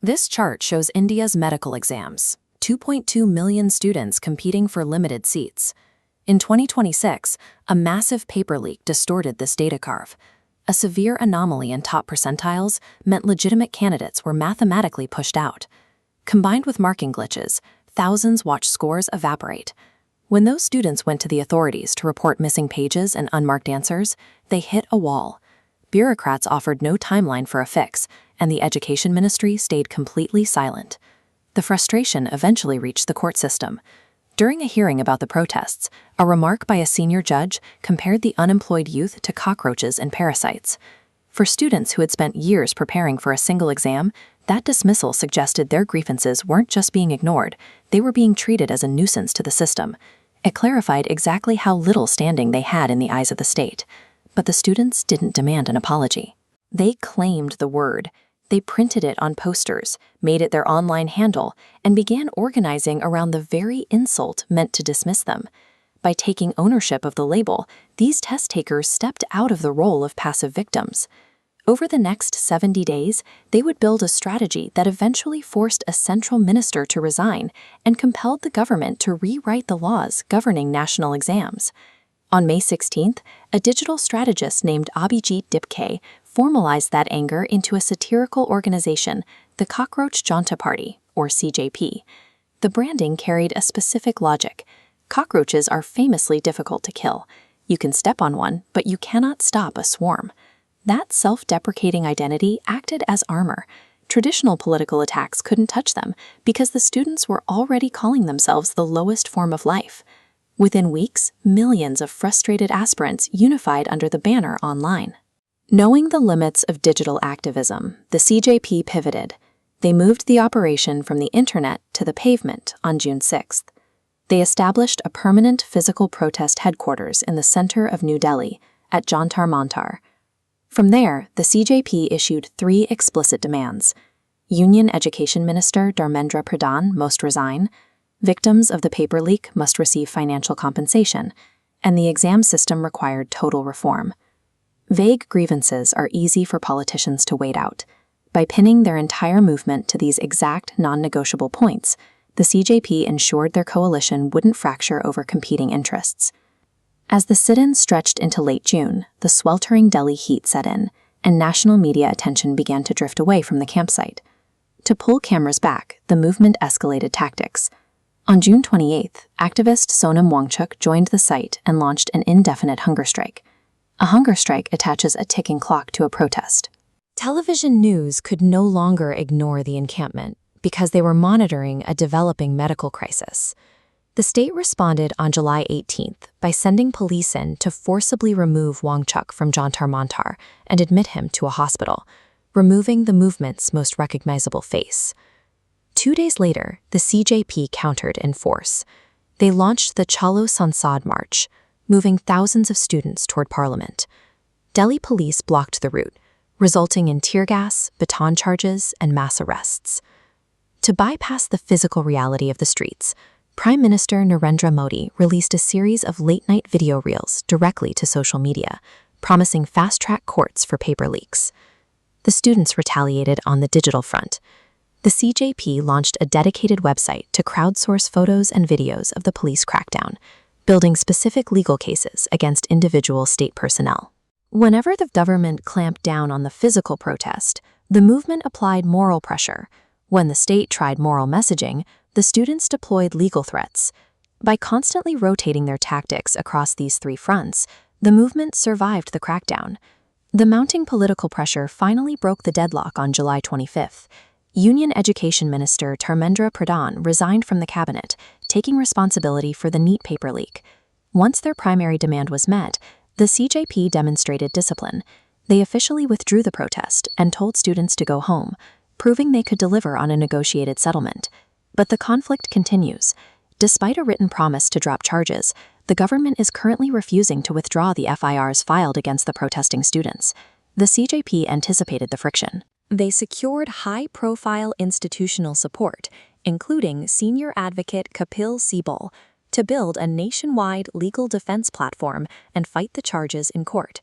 This chart shows India's medical exams, 2.2 million students competing for limited seats. In 2026, a massive paper leak distorted this data curve. A severe anomaly in top percentiles meant legitimate candidates were mathematically pushed out. Combined with marking glitches, thousands watched scores evaporate. When those students went to the authorities to report missing pages and unmarked answers, they hit a wall. Bureaucrats offered no timeline for a fix, and the Education Ministry stayed completely silent. The frustration eventually reached the court system. During a hearing about the protests, a remark by a senior judge compared the unemployed youth to cockroaches and parasites. For students who had spent years preparing for a single exam, that dismissal suggested their grievances weren't just being ignored, they were being treated as a nuisance to the system. It clarified exactly how little standing they had in the eyes of the state. But the students didn't demand an apology. They claimed the word. They printed it on posters, made it their online handle, and began organizing around the very insult meant to dismiss them. By taking ownership of the label, these test takers stepped out of the role of passive victims. Over the next 70 days, they would build a strategy that eventually forced a central minister to resign and compelled the government to rewrite the laws governing national exams. On May 16th, a digital strategist named Abhijit Dipke formalized that anger into a satirical organization, the Cockroach Manual Party, or CJP. The branding carried a specific logic. Cockroaches are famously difficult to kill. You can step on one, but you cannot stop a swarm. That self-deprecating identity acted as armor. Traditional political attacks couldn't touch them because the students were already calling themselves the lowest form of life. Within weeks, millions of frustrated aspirants unified under the banner online. Knowing the limits of digital activism, the CJP pivoted. They moved the operation from the internet to the pavement on June 6th. They established a permanent physical protest headquarters in the center of New Delhi, at Jantar Mantar. From there, the CJP issued 3 explicit demands. Union Education Minister Dharmendra Pradhan must resign, victims of the paper leak must receive financial compensation, and the exam system required total reform. Vague grievances are easy for politicians to wait out. By pinning their entire movement to these exact non-negotiable points, the CJP ensured their coalition wouldn't fracture over competing interests. As the sit-in stretched into late June, the sweltering Delhi heat set in, and national media attention began to drift away from the campsite. To pull cameras back, the movement escalated tactics. On June 28th, activist Sonam Wangchuk joined the site and launched an indefinite hunger strike. A hunger strike attaches a ticking clock to a protest. Television news could no longer ignore the encampment because they were monitoring a developing medical crisis. The state responded on July 18th by sending police in to forcibly remove Wangchuk from Jantar Mantar and admit him to a hospital, removing the movement's most recognizable face. 2 days later, the CJP countered in force. They launched the Chalo Sansad March, moving thousands of students toward Parliament. Delhi police blocked the route, resulting in tear gas, baton charges, and mass arrests. To bypass the physical reality of the streets, Prime Minister Narendra Modi released a series of late-night video reels directly to social media, promising fast-track courts for paper leaks. The students retaliated on the digital front. The CJP launched a dedicated website to crowdsource photos and videos of the police crackdown, building specific legal cases against individual state personnel. Whenever the government clamped down on the physical protest, the movement applied moral pressure. When the state tried moral messaging, the students deployed legal threats. By constantly rotating their tactics across these 3 fronts, the movement survived the crackdown. The mounting political pressure finally broke the deadlock on July 25th. Union Education Minister Dharmendra Pradhan resigned from the cabinet, taking responsibility for the NEET paper leak. Once their primary demand was met, the CJP demonstrated discipline. They officially withdrew the protest and told students to go home, proving they could deliver on a negotiated settlement. But the conflict continues. Despite a written promise to drop charges, the government is currently refusing to withdraw the FIRs filed against the protesting students. The CJP anticipated the friction. They secured high-profile institutional support, including senior advocate Kapil Sibal, to build a nationwide legal defense platform and fight the charges in court.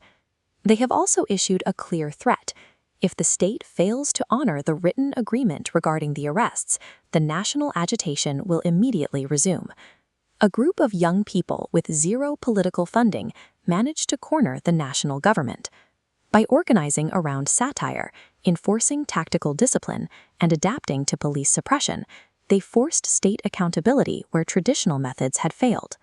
They have also issued a clear threat. If the state fails to honor the written agreement regarding the arrests, the national agitation will immediately resume. A group of young people with zero political funding managed to corner the national government. By organizing around satire, enforcing tactical discipline, and adapting to police suppression, they forced state accountability where traditional methods had failed.